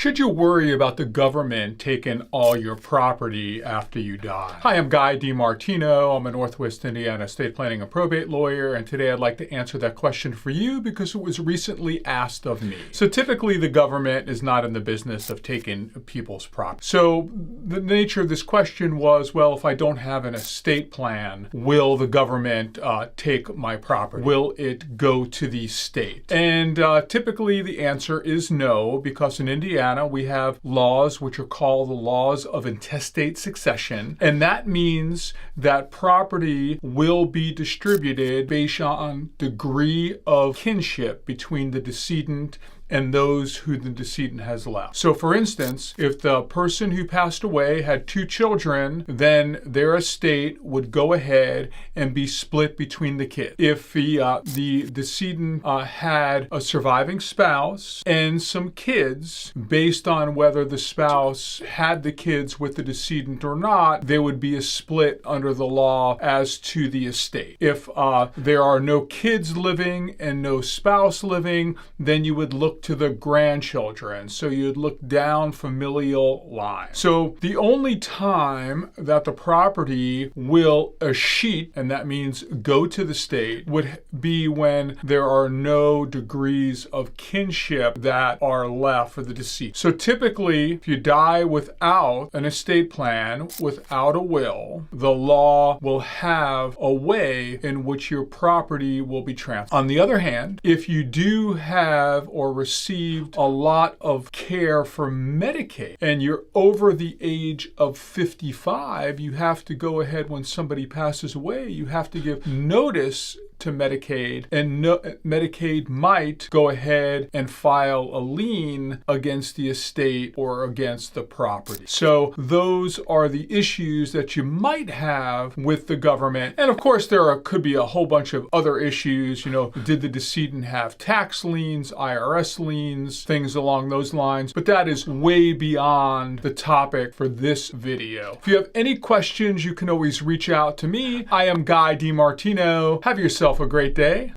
Should you worry about the government taking all your property after you die? Hi, I'm Guy Martino. I'm a Northwest Indiana estate planning and probate lawyer, and today I'd like to answer that question for you because it was recently asked of me. So typically the government is not in the business of taking people's property. So the nature of this question was, well, if I don't have an estate plan, will the government take my property? Will it go to the state? And typically the answer is no, because in Indiana we have laws which are called the laws of intestate succession, and that means that property will be distributed based on degree of kinship between the decedent and those who the decedent has left. So for instance, if the person who passed away had 2 children, then their estate would go ahead and be split between the kids. If the decedent had a surviving spouse and some kids, based on whether the spouse had the kids with the decedent or not, there would be a split under the law as to the estate. If there are no kids living and no spouse living, then you would look to the grandchildren. So you'd look down familial line. So the only time that the property will escheat, and that means go to the state, would be when there are no degrees of kinship that are left for the deceased. So typically, if you die without an estate plan, without a will, the law will have a way in which your property will be transferred. On the other hand, if you do have or received a lot of care for Medicaid and you're over the age of 55, you have to go ahead when somebody passes away, you have to give notice to Medicaid, and Medicaid might go ahead and file a lien against the estate or against the property. So those are the issues that you might have with the government. And of course, there could be a whole bunch of other issues. You know, did the decedent have tax liens, IRS liens, things along those lines? But that is way beyond the topic for this video. If you have any questions, you can always reach out to me. I am Guy DiMartino. Have yourself a great day.